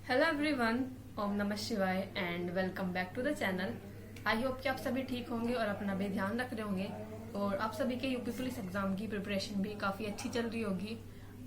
Hello everyone, ओम नमः शिवाय and welcome back to the channel. I hope कि आप सभी ठीक होंगे और अपना भी ध्यान रख रहे होंगे और आप सभी के यूपी पुलिस एग्जाम की प्रिपरेशन भी काफ़ी अच्छी चल रही होगी।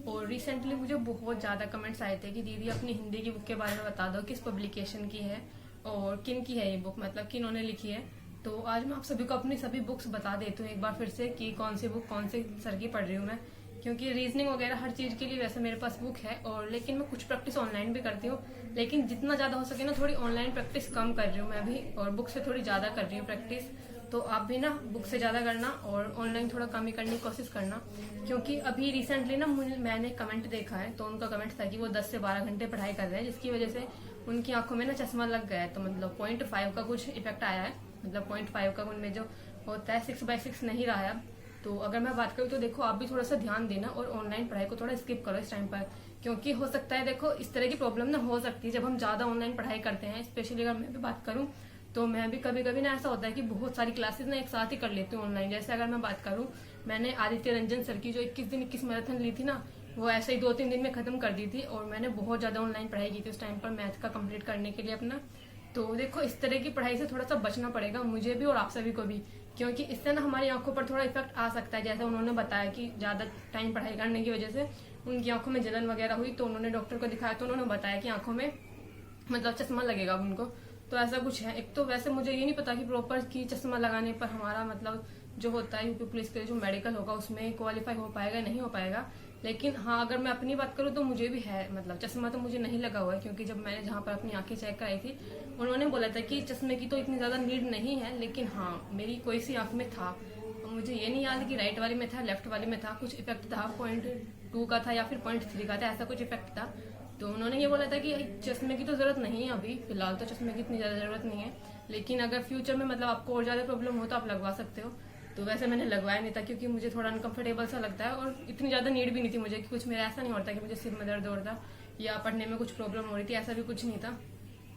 और रिसेंटली मुझे बहुत ज़्यादा कमेंट्स आए थे कि दीदी अपनी हिंदी की बुक के बारे में बता दो, किस पब्लिकेशन की है और किन की है ये बुक, मतलब किन्होंने लिखी है। तो आज मैं आप सभी को अपनी सभी बुक्स बता देती हूँ एक बार फिर से कि कौन सी बुक कौन से सर की पढ़ रही हूँ मैं, क्योंकि रीजनिंग वगैरह हर चीज़ के लिए वैसे मेरे पास बुक है और लेकिन मैं कुछ प्रैक्टिस ऑनलाइन भी करती हूँ। लेकिन जितना ज़्यादा हो सके ना थोड़ी ऑनलाइन प्रैक्टिस कम कर रही हूँ मैं भी और बुक से थोड़ी ज़्यादा कर रही हूँ प्रैक्टिस। तो आप भी ना बुक से ज़्यादा करना और ऑनलाइन थोड़ा कम ही करने की कोशिश करना, क्योंकि अभी रिसेंटली ना मैंने कमेंट देखा है तो उनका कमेंट था कि वो 10 से 12 घंटे पढ़ाई कर रहे हैं, जिसकी वजह से उनकी आंखों में ना चश्मा लग गया है। तो मतलब 0.5 का कुछ इफेक्ट आया है, मतलब 0.5 का उनमें जो होता है 6/6 नहीं रहा है अब। तो अगर मैं बात करूँ तो देखो आप भी थोड़ा सा ध्यान देना और ऑनलाइन पढ़ाई को थोड़ा स्किप करो इस टाइम पर, क्योंकि हो सकता है देखो इस तरह की प्रॉब्लम ना हो सकती है जब हम ज्यादा ऑनलाइन पढ़ाई करते हैं। स्पेशली अगर मैं भी बात करूँ तो मैं भी कभी कभी ना ऐसा होता है कि बहुत सारी क्लासेस ना एक साथ ही कर लेती हूँ ऑनलाइन। जैसे अगर मैं बात करूँ, मैंने आदित्य रंजन सर की जो 21 दिन 21 मैराथन ली थी ना, वो ऐसे ही 2-3 दिन में खत्म कर दी थी और मैंने बहुत ज्यादा ऑनलाइन पढ़ाई की थी उस टाइम पर मैथ का कंप्लीट करने के लिए अपना। तो देखो इस तरह की पढ़ाई से थोड़ा सा बचना पड़ेगा मुझे भी और आप सभी को भी, क्योंकि इससे ना हमारी आंखों पर थोड़ा इफेक्ट आ सकता है। जैसे उन्होंने बताया कि ज्यादा टाइम पढ़ाई करने की वजह से उनकी आंखों में जलन वगैरह हुई, तो उन्होंने डॉक्टर को दिखाया तो उन्होंने बताया कि आंखों में मतलब चश्मा लगेगा उनको। तो ऐसा कुछ है। एक तो वैसे मुझे ये नहीं पता कि प्रॉपर की चश्मा लगाने पर हमारा मतलब जो होता है यूपी पुलिस के जो मेडिकल होगा उसमें क्वालिफाई हो पाएगा नहीं हो पाएगा। लेकिन हाँ, अगर मैं अपनी बात करूँ तो मुझे भी है, मतलब चश्मा तो मुझे नहीं लगा हुआ है, क्योंकि जब मैंने जहाँ पर अपनी आंखें चेक कराई थी उन्होंने बोला था कि चश्मे की तो इतनी ज्यादा नीड नहीं है, लेकिन हाँ मेरी कोई सी आंख में था। मुझे ये नहीं याद कि राइट वाली में था लेफ्ट वाली में था, कुछ इफेक्ट था 0.2 का था या फिर 0.3 का था, ऐसा कुछ इफेक्ट था। तो उन्होंने ये बोला था कि चश्मे की तो जरूरत नहीं है अभी फिलहाल, तो चश्मे की इतनी ज्यादा जरूरत नहीं है, लेकिन अगर फ्यूचर में मतलब आपको और ज्यादा प्रॉब्लम हो तो आप लगवा सकते हो। तो वैसे मैंने लगवाया नहीं था क्योंकि मुझे थोड़ा अनकंफर्टेबल सा लगता है और इतनी ज्यादा नीड भी नहीं थी मुझे कि कुछ मेरा ऐसा नहीं होता कि मुझे सिर में दर्द हो रहा था या पढ़ने में कुछ प्रॉब्लम हो रही थी, ऐसा भी कुछ नहीं था।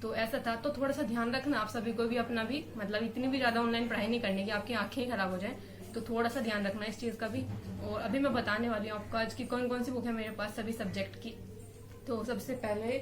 तो ऐसा था। तो थोड़ा सा ध्यान रखना आप सभी को भी अपना भी, मतलब इतनी भी ज्यादा ऑनलाइन पढ़ाई नहीं करनी कि आपकी आंखें ही खराब हो जाए। तो थोड़ा सा ध्यान रखना इस चीज का भी। और अभी मैं बताने वाली हूँ आपको आज की कौन कौन सी बुक है मेरे पास सभी सब्जेक्ट की। तो सबसे पहले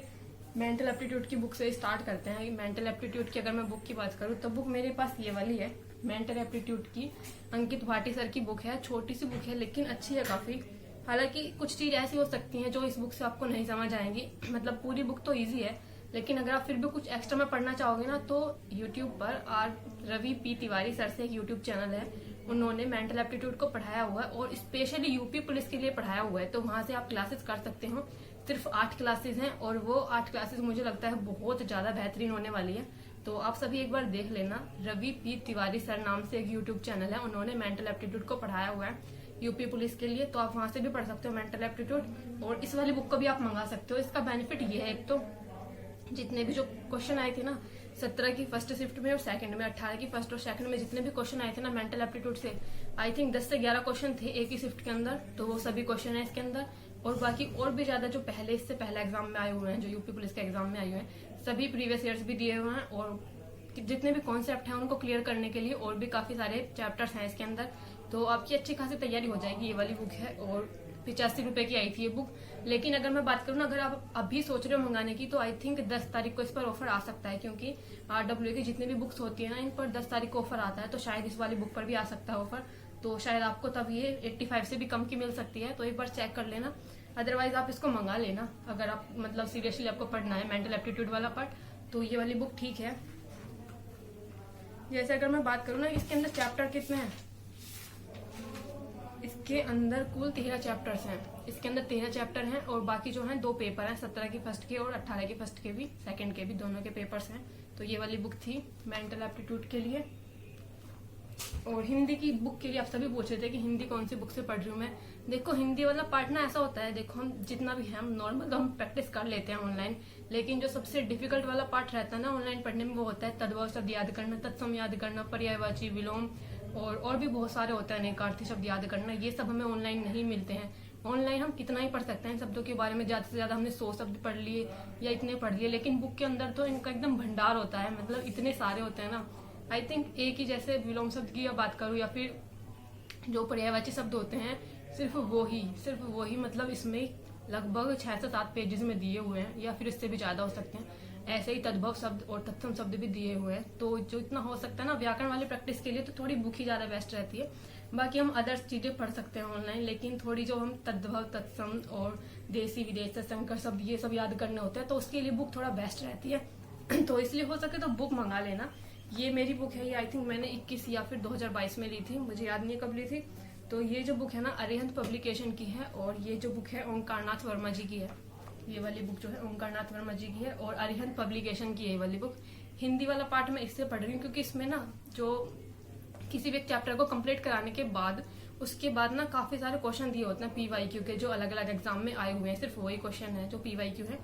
मेंटल एप्टीट्यूड की बुक से स्टार्ट करते हैं। मेंटल एप्टीट्यूड की अगर मैं बुक की बात करूँ तो बुक मेरे पास ये वाली है, मेंटल एप्टीट्यूड की अंकित भाटी सर की बुक है। छोटी सी बुक है लेकिन अच्छी है काफी। हालांकि कुछ चीज ऐसी हो सकती हैं जो इस बुक से आपको नहीं समझ आएंगी, मतलब पूरी बुक तो इजी है, लेकिन अगर आप फिर भी कुछ एक्स्ट्रा में पढ़ना चाहोगे ना तो यूट्यूब पर R Ravi P Tiwari sir से एक यूट्यूब चैनल है, उन्होंने मेंटल एप्टीट्यूड को पढ़ाया हुआ है और स्पेशली यूपी पुलिस के लिए पढ़ाया हुआ है। तो वहां से आप क्लासेस कर सकते हो। सिर्फ 8 क्लासेस हैं और वो 8 क्लासेस मुझे लगता है बहुत ज्यादा बेहतरीन होने वाली है। तो आप सभी एक बार देख लेना। रवि पी तिवारी सर नाम से एक यूट्यूब चैनल है, उन्होंने मेंटल एप्टीट्यूड को पढ़ाया हुआ है यूपी पुलिस के लिए, तो आप वहां से भी पढ़ सकते हो मेंटल एप्टीट्यूड। और इस वाली बुक को भी आप मंगा सकते हो। इसका बेनिफिट ये है, एक तो जितने भी जो क्वेश्चन आए थे ना 17 की फर्स्ट शिफ्ट में और सेकंड में, 18 की फर्स्ट और सेकंड में जितने भी क्वेश्चन आए थे ना मेंटल एप्टीट्यूड से, आई थिंक 10 से 11 क्वेश्चन थे एक ही शिफ्ट के अंदर, तो वो सभी क्वेश्चन है इसके अंदर। और बाकी और भी ज्यादा जो पहले इससे पहले एग्जाम में आए हुए हैं, जो यूपी पुलिस के एग्जाम में आए हुए हैं, सभी प्रीवियस ईयर्स भी दिए हुए हैं और जितने भी कॉन्सेप्ट हैं उनको क्लियर करने के लिए और भी काफी सारे चैप्टर्स हैं इसके अंदर। तो आपकी अच्छी खासी तैयारी हो जाएगी। ये वाली बुक है और 85 रुपए की आई थी ये बुक। लेकिन अगर मैं बात करूँ ना, अगर आप अभी सोच रहे हो मंगाने की तो आई थिंक 10 तारीख को इस पर ऑफर आ सकता है, क्योंकि RW की जितनी भी बुक्स होती है ना इन पर 10 तारीख को ऑफर आता है, तो शायद इस वाली बुक पर भी आ सकता है ऑफर। तो शायद आपको तब ये 85 से भी कम की मिल सकती है, तो एक बार चेक कर लेना। अदरवाइज आप इसको मंगा लेना अगर आप मतलब सीरियसली आपको पढ़ना है मेंटल एप्टीट्यूड वाला पार्ट, तो ये वाली बुक ठीक है। जैसे अगर मैं बात करूँ ना, इसके अंदर चैप्टर कितने हैं, इसके अंदर कुल 13 चैप्टर्स हैं। इसके अंदर 13 चैप्टर हैं और बाकी जो हैं 2 पेपर हैं, 17 की फर्स्ट के और 18 की फर्स्ट के भी, सेकंड के भी, दोनों के पेपर्स हैं। तो ये वाली बुक थी मेंटल एप्टीट्यूड के लिए। और हिंदी की बुक के लिए आप सभी पूछ रहे थे कि हिंदी कौन सी बुक से पढ़ रही हूँ मैं। देखो हिंदी वाला पार्ट ना ऐसा होता है, देखो हम जितना भी है हम नॉर्मल तो हम प्रैक्टिस कर लेते हैं ऑनलाइन, लेकिन जो सबसे डिफिकल्ट वाला पार्ट रहता है ना ऑनलाइन पढ़ने में वो होता है तद्भव शब्द याद करना, तत्सम याद करना, पर्यायवाची, विलोम और भी बहुत सारे होते हैं अनेकार्थी शब्द याद करना। ये सब हमें ऑनलाइन नहीं मिलते हैं। ऑनलाइन हम कितना ही पढ़ सकते हैं शब्दों के बारे में, ज्यादा से ज्यादा हमने 100 शब्द पढ़ लिए या इतने पढ़ लिए, लेकिन बुक के अंदर तो इनका एकदम भंडार होता है, मतलब इतने सारे होते हैं ना। आई थिंक एक ही, जैसे विलोम शब्द की बात करूँ या फिर जो पर्यायवाची शब्द होते हैं सिर्फ वो ही मतलब इसमें लगभग 6 से 7 पेजेस में दिए हुए हैं, या फिर इससे भी ज्यादा हो सकते हैं। ऐसे ही तद्भव शब्द और तत्सम शब्द भी दिए हुए हैं। तो जो इतना हो सकता है ना व्याकरण वाली प्रैक्टिस के लिए, तो थोड़ी बुक ही ज्यादा बेस्ट रहती है। बाकी हम अदर्स चीजें पढ़ सकते हैं ऑनलाइन, लेकिन थोड़ी जो हम तद्भव तत्सम और देसी विदेशी संकर शब्द ये सब याद करने होते हैं, तो उसके लिए बुक थोड़ा बेस्ट रहती है। तो इसलिए हो सके तो बुक मंगा लेना। ये मेरी बुक है, ये आई थिंक मैंने 21 या फिर 2022 में ली थी, मुझे याद नहीं कब ली थी। तो ये जो बुक है ना अरिहंत पब्लिकेशन की है, और ये जो बुक है ओंकारनाथ वर्मा जी की है। ये वाली बुक जो है ओंकारनाथ वर्मा जी की है और अरिहंत पब्लिकेशन की है ये वाली बुक। हिंदी वाला पार्ट मैं इससे पढ़ रही हूँ क्योंकि इसमें ना जो किसी भी एक चैप्टर को कंप्लीट कराने के बाद उसके बाद ना काफी सारे क्वेश्चन दिए होते हैं PYQ के, जो अलग अलग एग्जाम में आए हुए हैं। सिर्फ वही क्वेश्चन है जो PYQ है।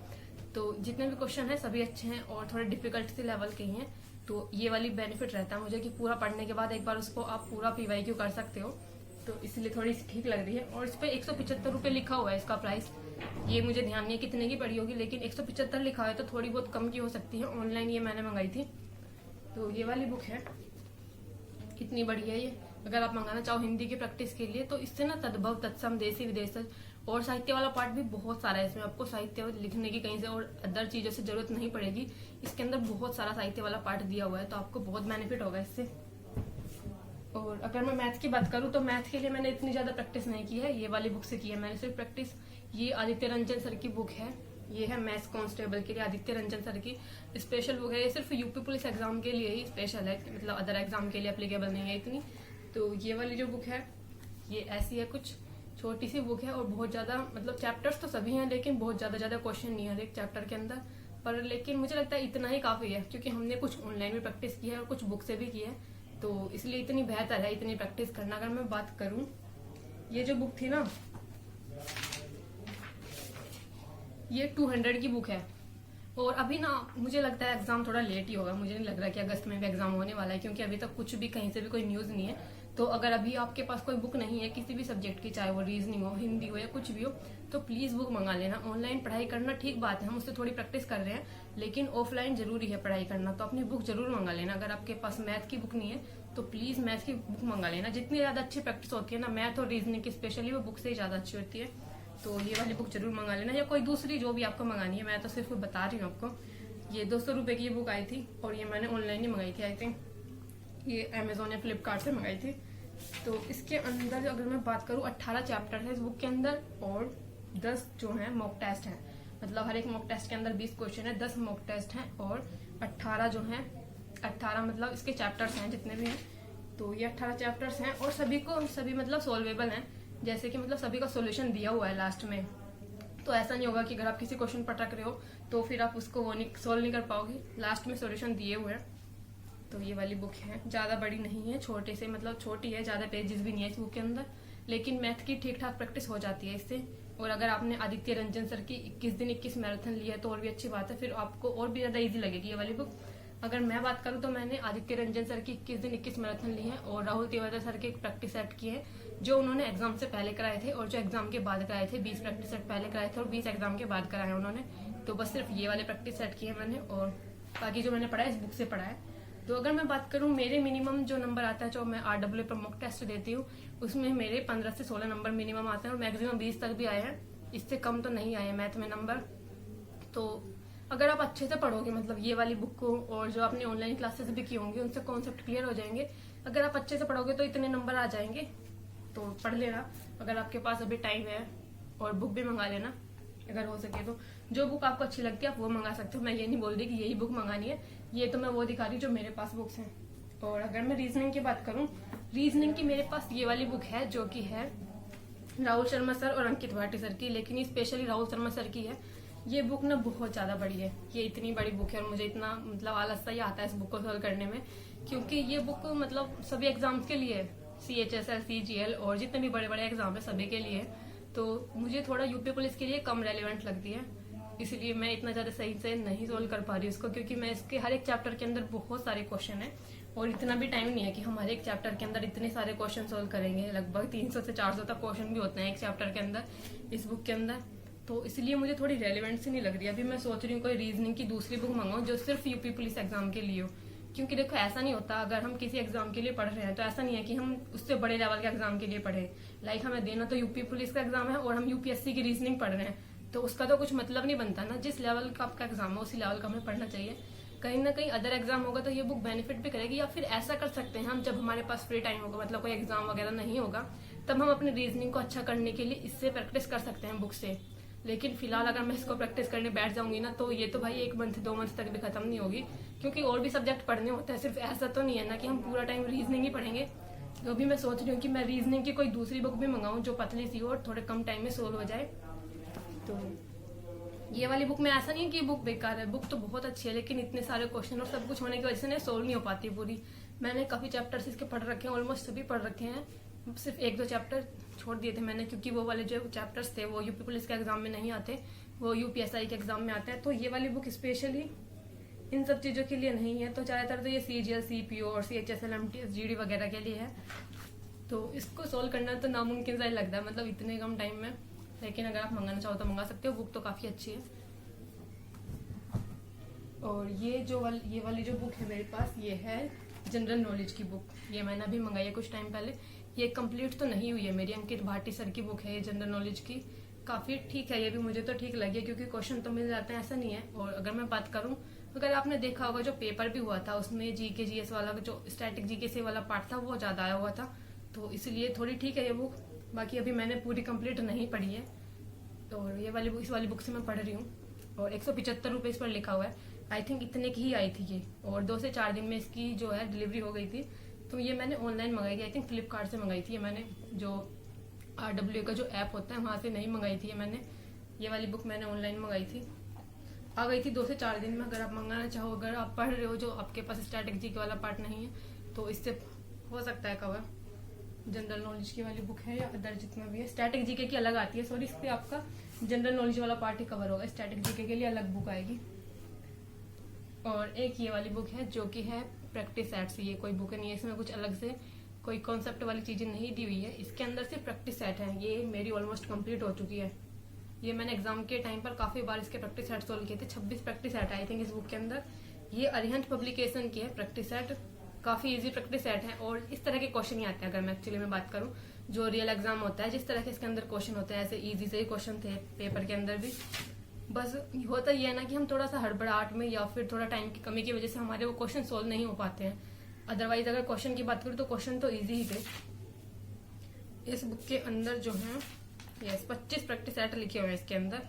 तो जितने भी क्वेश्चन है सभी अच्छे हैं और थोड़े डिफिकल्ट से लेवल के ही हैं। तो ये वाली बेनिफिट रहता है मुझे कि पूरा पढ़ने के बाद एक बार उसको आप पूरा PYQ कर सकते हो, तो इसलिए थोड़ी ठीक लग रही है। और इस पे 175 रुपये लिखा हुआ है इसका प्राइस। ये मुझे ध्यान नहीं है कितने की पड़ी होगी, लेकिन 175 लिखा है तो थोड़ी बहुत कम की हो सकती है। ऑनलाइन ये मैंने मंगाई थी। तो ये वाली बुक है, कितनी बढ़िया है ये। अगर आप मंगाना चाहो हिंदी की प्रैक्टिस के लिए, तो इससे ना तद्भव तत्सम देसी विदेश और साहित्य वाला पार्ट भी बहुत सारा है। इसमें आपको साहित्य लिखने की कहीं से और अदर चीजों से जरूरत नहीं पड़ेगी। इसके अंदर बहुत सारा साहित्य वाला पार्ट दिया हुआ है, तो आपको बहुत बेनिफिट होगा इससे। और अगर मैं मैथ की बात करूँ तो मैथ के लिए मैंने इतनी ज्यादा प्रैक्टिस नहीं की है, ये वाली बुक से की है मैंने सिर्फ प्रैक्टिस। ये आदित्य रंजन सर की बुक है, ये है मैथ्स कांस्टेबल के लिए आदित्य रंजन सर की स्पेशल बुक है। ये सिर्फ यूपी पुलिस एग्जाम के लिए ही स्पेशल है, मतलब अदर एग्जाम के लिए एप्लीकेबल नहीं है इतनी। तो ये वाली जो बुक है ये ऐसी है, कुछ छोटी सी बुक है और बहुत ज्यादा मतलब चैप्टर्स तो सभी हैं, लेकिन बहुत ज्यादा क्वेश्चन नहीं है हर एक चैप्टर के अंदर पर। लेकिन मुझे लगता है इतना ही काफी है, क्योंकि हमने कुछ ऑनलाइन भी प्रैक्टिस की है और कुछ बुक से भी की है, तो इसलिए इतनी बेहतर है इतनी प्रैक्टिस करना। अगर मैं बात करूं, ये जो बुक थी ना ये 200 की बुक है। और अभी ना मुझे लगता है एग्जाम थोड़ा लेट ही होगा, मुझे नहीं लग रहा कि अगस्त में भी एग्जाम होने वाला है, क्योंकि अभी तक कुछ भी कहीं से भी कोई न्यूज नहीं है। तो अगर अभी आपके पास कोई बुक नहीं है किसी भी सब्जेक्ट की, चाहे वो रीजनिंग हो, हिंदी हो या कुछ भी हो, तो प्लीज बुक मंगा लेना। ऑनलाइन पढ़ाई करना ठीक बात है, हम उससे थोड़ी प्रैक्टिस कर रहे हैं, लेकिन ऑफलाइन जरूरी है पढ़ाई करना। तो अपनी बुक जरूर मंगा लेना। अगर आपके पास मैथ की बुक नहीं है तो प्लीज मैथ की बुक मंगा लेना। जितनी ज्यादा अच्छी प्रैक्टिस होती है ना मैथ और रीजनिंग की स्पेशली, वो बुक से ही ज्यादा अच्छी होती है। तो ये वाली बुक जरूर मंगा लेना, या कोई दूसरी जो भी आपको मंगानी है। मैं तो सिर्फ बता रही हूँ आपको। ये 200 रुपए की ये बुक आई थी और ये मैंने ऑनलाइन ही मंगाई थी आई थिंक, ये अमेजोन या फ्लिपकार्ट से मंगाई थी। तो इसके अंदर अगर मैं बात करूँ 18 चैप्टर है इस बुक के अंदर और 10 जो है मॉक टेस्ट है। मतलब हर एक मॉक टेस्ट के अंदर 20 क्वेश्चन है, 10 मॉक टेस्ट हैं और 18 जो है 18 मतलब इसके चैप्टर्स हैं जितने भी हैं। तो ये 18 चैप्टर्स हैं और सभी मतलब सॉल्वेबल हैं, जैसे कि मतलब सभी का सॉल्यूशन दिया हुआ है लास्ट में। तो ऐसा नहीं होगा कि अगर आप किसी क्वेश्चन पटक रहे हो तो फिर आप उसको वो सोल्व नहीं कर पाओगे, लास्ट में सॉल्यूशन दिए हुए हैं। तो ये वाली बुक है, ज्यादा बड़ी नहीं है, छोटे से मतलब छोटी है, ज्यादा पेजेस भी नहीं है इस बुक के अंदर, लेकिन मैथ की ठीक ठाक प्रैक्टिस हो जाती है इससे। और अगर आपने आदित्य रंजन सर की 21 दिन 21 मैराथन ली है तो और भी अच्छी बात है, फिर आपको और भी ज्यादा इजी लगेगी ये वाली बुक। अगर मैं बात करूं तो मैंने आदित्य रंजन सर की 21 दिन 21 मैराथन ली है और राहुल तिवारी सर के प्रैक्टिस सेट किए हैं, जो उन्होंने एग्जाम से पहले कराए थे और जो एग्जाम के बाद कराए थे। 20 प्रैक्टिस सेट पहले कराए थे और 20 एग्जाम के बाद कराए उन्होंने। तो बस सिर्फ ये वाले प्रैक्टिस सेट किए मैंने, और बाकी जो मैंने पढ़ा है इस बुक से पढ़ा है। तो अगर मैं बात करूं मेरे मिनिमम जो नंबर आता है, जो मैं RW पर मॉक टेस्ट देती हूँ, उसमें मेरे 15 से 16 नंबर मिनिमम आते हैं और मैक्सिमम 20 तक भी आए हैं, इससे कम तो नहीं आए मैथ में नंबर। तो अगर आप अच्छे से पढ़ोगे मतलब ये वाली बुक को, और जो आपने ऑनलाइन क्लासेस भी की होंगी उनसे कॉन्सेप्ट क्लियर हो जाएंगे। अगर आप अच्छे से पढ़ोगे तो इतने नंबर आ जाएंगे, तो पढ़ लेना अगर आपके पास अभी टाइम है, और बुक भी मंगा लेना अगर हो सके तो। जो बुक आपको अच्छी लगती है आप वो मंगा सकते हो, मैं ये नहीं बोल रही कि यही बुक मंगानी है, ये तो मैं वो दिखा रही जो मेरे पास बुक्स हैं। और अगर मैं रीजनिंग की बात करूं, रीजनिंग की मेरे पास ये वाली बुक है जो कि है राहुल शर्मा सर और अंकित भाटी सर की, लेकिन ये स्पेशली राहुल शर्मा सर की है। ये बुक ना बहुत ज्यादा बड़ी है, ये इतनी बड़ी बुक है और मुझे इतना मतलब आलस सा ही आता है इस बुक को सॉल्व करने में, क्योंकि ये बुक मतलब सभी एग्जाम्स के लिए है, CHSL CGL और जितने भी बड़े बड़े एग्जाम है सभी के लिए। तो मुझे थोड़ा यूपी पुलिस के लिए कम रेलिवेंट लगती है, इसलिए मैं इतना ज्यादा सही से नहीं सोल्व कर पा रही उसको, क्योंकि मैं इसके हर एक चैप्टर के अंदर बहुत सारे क्वेश्चन है और इतना भी टाइम नहीं है कि हम हर एक चैप्टर के अंदर इतने सारे क्वेश्चन सोल्व करेंगे। लगभग 300 से 400 तक क्वेश्चन भी होते हैं एक चैप्टर के अंदर इस बुक के अंदर। तो इसलिए मुझे थोड़ी रेलिवेंट सी नहीं लग रही। अभी मैं सोच रही हूँ कोई रीजनिंग की दूसरी बुक मंगाऊं जो सिर्फ यूपी पुलिस एग्जाम के लिए हो, क्योंकि देखो ऐसा नहीं होता अगर हम किसी एग्जाम के लिए पढ़ रहे हैं तो ऐसा नहीं है कि हम उससे बड़े लेवल के एग्जाम के लिए पढ़े। लाइक हमें देना तो यूपी पुलिस का एग्जाम है और हम UPSC की रीजनिंग पढ़ रहे हैं, तो उसका तो कुछ मतलब नहीं बनता ना। जिस लेवल का आपका एग्जाम है उसी लेवल का हमें पढ़ना चाहिए। कहीं ना कहीं अदर एग्जाम होगा तो ये बुक बेनिफिट भी करेगी। या फिर ऐसा कर सकते हैं हम, जब हमारे पास फ्री टाइम होगा, मतलब कोई एग्जाम वगैरह नहीं होगा, तब हम अपनी रीजनिंग को अच्छा करने के लिए इससे प्रैक्टिस कर सकते हैं बुक से। लेकिन फिलहाल अगर मैं इसको प्रैक्टिस करने बैठ जाऊंगी ना, तो ये तो भाई 1 मंथ 2 मंथ तक भी खत्म नहीं होगी, क्योंकि और भी सब्जेक्ट पढ़ने होते हैं। सिर्फ ऐसा तो नहीं है ना कि हम पूरा टाइम रीजनिंग ही पढ़ेंगे। तो अभी मैं सोच रही हूँ कि मैं रीजनिंग की कोई दूसरी बुक भी मंगाऊं जो पतली सी हो और थोड़े कम टाइम में सोल्व हो जाए। तो ये वाली बुक में ऐसा नहीं है कि बुक बेकार है, बुक तो बहुत अच्छी है, लेकिन इतने सारे क्वेश्चन और सब कुछ होने की वजह से सोल्व नहीं हो पाती पूरी। मैंने काफी चैप्टर्स इसके पढ़ रखे हैं, ऑलमोस्ट सभी पढ़ रखे हैं। सिर्फ 1-2 चैप्टर छोड़ दिए थे मैंने, क्योंकि वो वाले जो चैप्टर्स थे वो यूपी पुलिस के एग्जाम में नहीं आते, वो यूपीएसआई के एग्जाम में आते हैं। तो ये वाली बुक स्पेशली इन सब चीजों के लिए नहीं है। तो ज्यादातर तो ये सीजीएल, सीपीओ और सीएचएसएल, एमटीएस, जीडी वगैरह के लिए है। तो इसको सोल्व करना तो नामुमकिन सा ही लगता है, मतलब इतने कम टाइम में। लेकिन अगर आप मंगाना चाहो तो मंगा सकते हो, बुक तो काफी अच्छी है। और ये वाली जो बुक है मेरे पास, ये है जनरल नॉलेज की बुक। ये मैंने अभी मंगाई है कुछ टाइम पहले। ये कंप्लीट तो नहीं हुई है मेरी, अंकित भाटी सर की बुक है ये जनरल नॉलेज की। काफी ठीक है ये भी, मुझे तो ठीक लगी, क्योंकि क्वेश्चन तो मिल जाते हैं, ऐसा नहीं है। और अगर मैं बात करूं, अगर आपने देखा होगा जो पेपर भी हुआ था उसमें जीके जीएस वाला जो स्टैटिक जीके से वाला पार्ट था वो ज्यादा आया हुआ था, तो इसलिए थोड़ी ठीक है ये बुक। बाकी अभी मैंने पूरी कंप्लीट नहीं पढ़ी है। और ये वाली बुक, इस वाली बुक से मैं पढ़ रही हूँ। और 175 रुपये इस पर लिखा हुआ है। आई थिंक इतने की ही आई थी ये, और 2 से 4 दिन में इसकी जो है डिलीवरी हो गई थी। तो ये मैंने ऑनलाइन मंगाई थी, आई थिंक फ्लिपकार्ट से मंगाई थी ये मैंने, जो RWA का जो ऐप होता है वहां से नहीं मंगाई थी ये मैंने। ये वाली बुक मैंने ऑनलाइन मंगाई थी, आ गई थी 2 से 4 दिन में। अगर आप मंगाना चाहो, अगर आप पढ़ रहे हो जो आपके पास स्टैटिक जीके वाला पार्ट नहीं है, तो इससे हो सकता है कवर। जनरल नॉलेज की वाली बुक है या अदर जितना भी है, स्टैटिक जीके की अलग आती है, सॉरी, इस पे आपका जनरल नॉलेज वाला पार्ट ही कवर होगा, स्टैटिक जीके के लिए अलग बुक आएगी। और एक ये वाली बुक है जो कि है प्रैक्टिस सेट से। ये कोई बुक नहीं है, इसमें कुछ अलग से कोई कॉन्सेप्ट वाली चीजें नहीं दी हुई है, इसके अंदर से प्रैक्टिस सेट है। ये मेरी ऑलमोस्ट कंप्लीट हो चुकी है। ये मैंने एग्जाम के टाइम पर काफी बार इसके प्रैक्टिस सेट सोल्व किए थे। 26 प्रैक्टिस सेट आई थिंक इस बुक के अंदर। ये अरिहंत पब्लिकेशन की है प्रैक्टिस सेट, काफी इजी प्रैक्टिस सेट है। और इस तरह के क्वेश्चन ही आते हैं, अगर मैं एक्चुअली में बात करूं, जो रियल एग्जाम होता है जिस तरह के इसके अंदर क्वेश्चन होते हैं, ऐसे इजी से ही क्वेश्चन थे पेपर के अंदर भी। बस होता ये है ना कि हम थोड़ा सा हड़बड़ाहट में या फिर थोड़ा टाइम की कमी की वजह से हमारे वो क्वेश्चन सोल्व नहीं हो पाते हैं। अदरवाइज अगर क्वेश्चन की बात करूँ तो क्वेश्चन तो इजी ही थे। इस बुक के अंदर जो है 25 प्रैक्टिस सेट लिखे हुए हैं इसके अंदर,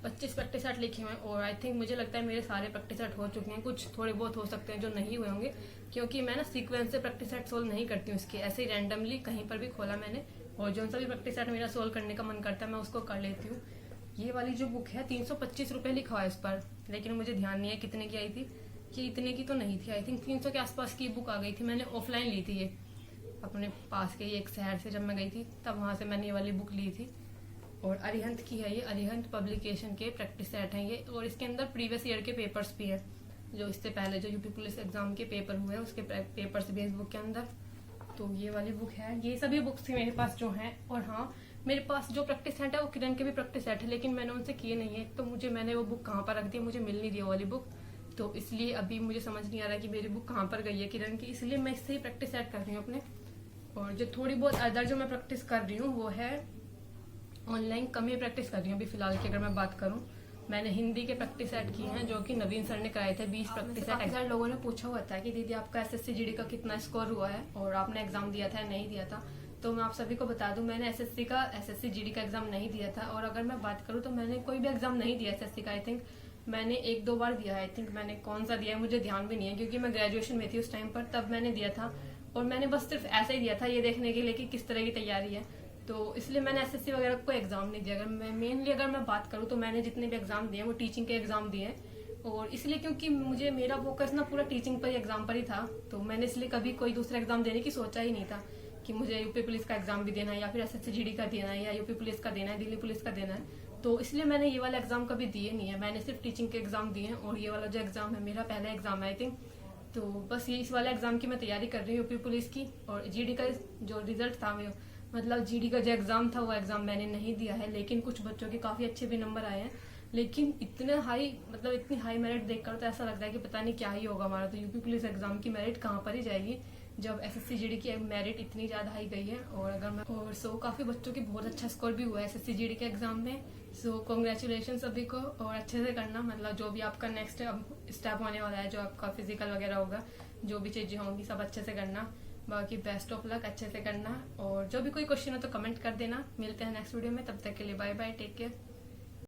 25 प्रैक्टिस सेट लिखे हुए हैं। और आई थिंक मुझे लगता है मेरे सारे प्रैक्टिस सेट हो चुके हैं, कुछ थोड़े बहुत हो सकते हैं जो नहीं हुए होंगे, क्योंकि मैं ना सीक्वेंस से प्रैक्टिस सेट सोल्व नहीं करती हूँ इसके, ऐसे ही रैंडमली कहीं पर भी खोला मैंने, और जो सा भी प्रैक्टिस सेट मेरा सोल्व करने का मन करता है मैं उसको कर लेती हूँ। ये वाली जो बुक है 325 रुपये लिखा हुआ है इस पर, लेकिन मुझे ध्यान नहीं है कितने की आई थी, कि इतने की तो नहीं थी। आई थिंक 300 के आसपास की बुक आ गई थी। मैंने ऑफलाइन ली थी ये, अपने पास के एक शहर से जब मैं गई थी तब वहां से मैंने ये वाली बुक ली थी। और अरिहंत की है ये, अरिहंत पब्लिकेशन के प्रैक्टिस सेट हैं ये। और इसके अंदर प्रीवियस ईयर के पेपर्स भी है, जो इससे पहले जो यूपी पुलिस एग्जाम के पेपर हुए हैं उसके पेपर्स भी है इस बुक के अंदर। तो ये वाली बुक है, ये सभी बुक्स थी मेरे पास जो हैं। और हाँ, मेरे पास जो प्रैक्टिस सेट है वो किरण के भी प्रैक्टिस सेट है, लेकिन मैंने उनसे किए नहीं है। तो मैंने वो बुक कहाँ पर रख दी, मुझे मिल नहीं दी वो वाली बुक, तो इसलिए अभी मुझे समझ नहीं आ रहा कि मेरी बुक कहाँ पर गई है किरण की, इसलिए मैं इससे ही प्रैक्टिस सेट कर रही हूँ अपने। और जो थोड़ी बहुत अदर जो मैं प्रैक्टिस कर रही हूँ वो है ऑनलाइन, कम ही प्रैक्टिस कर रही हूँ अभी फिलहाल की। अगर मैं बात करूँ, मैंने हिंदी के प्रैक्टिस सेट किए हैं जो कि नवीन सर ने कराए थे, 20 प्रैक्टिस सेट। अक्सर लोगों ने पूछा हुआ था कि दीदी आपका एसएससी जीडी का कितना स्कोर हुआ है और आपने एग्जाम दिया था या नहीं दिया था। तो मैं आप सभी को बता दूं, मैंने एसएससी जीडी का एग्जाम नहीं दिया था। और अगर मैं बात करूं तो मैंने कोई भी एग्जाम नहीं दिया एसएससी का। आई थिंक मैंने 1-2 बार दिया है। आई थिंक मैंने कौन सा दिया है मुझे ध्यान भी नहीं है, क्योंकि मैं ग्रेजुएशन में थी उस टाइम पर, तब मैंने दिया था। और मैंने बस सिर्फ ऐसे ही दिया था ये देखने के लिए कि किस तरह की तैयारी है, तो इसलिए मैंने एसएससी वगैरह कोई एग्जाम नहीं दिया। अगर मैं मेनली अगर मैं बात करूँ तो मैंने जितने भी एग्जाम दिए वो टीचिंग के एग्जाम दिए हैं। और इसलिए क्योंकि मुझे मेरा फोकस ना पूरा टीचिंग पर ही, एग्जाम पर ही था, तो मैंने इसलिए कभी कोई दूसरा एग्जाम देने की सोचा ही नहीं था कि मुझे यूपी पुलिस का एग्जाम भी देना है या फिर एसएससी जीडी का देना है या यूपी पुलिस का देना है, दिल्ली पुलिस का देना है। तो इसलिए मैंने ये वाला एग्जाम कभी दिए नहीं है, मैंने सिर्फ टीचिंग के एग्जाम दिए हैं। और ये वाला जो एग्जाम है मेरा पहला एग्जाम है आई थिंक। तो बस ये इस वाले एग्जाम की मैं तैयारी कर रही हूँ यूपी पुलिस की। और जीडी का जो रिजल्ट था, मतलब जीडी का जो एग्जाम था वो एग्जाम मैंने नहीं दिया है, लेकिन कुछ बच्चों के काफी अच्छे भी नंबर आए हैं। लेकिन इतने हाई, मतलब इतनी हाई मेरिट देखकर तो ऐसा लगता है कि पता नहीं क्या ही होगा हमारा, तो यूपी पुलिस एग्जाम की मेरिट कहाँ पर ही जाएगी। जब SSC GD की मेरिट इतनी ज़्यादा हाई गई है। और अगर मैं और काफ़ी बच्चों की बहुत अच्छा स्कोर भी हुआ है SSC GD के एग्ज़ाम में। कॉन्ग्रेचुलेशन सभी को, और अच्छे से करना, मतलब जो भी आपका नेक्स्ट स्टेप होने वाला है, जो आपका फिजिकल वगैरह होगा, जो भी चीज़ें होंगी सब अच्छे से करना। बाकी बेस्ट ऑफ लक, अच्छे से करना। और जो भी कोई क्वेश्चन हो तो कमेंट कर देना। मिलते हैं नेक्स्ट वीडियो में, तब तक के लिए बाय बाय, टेक केयर।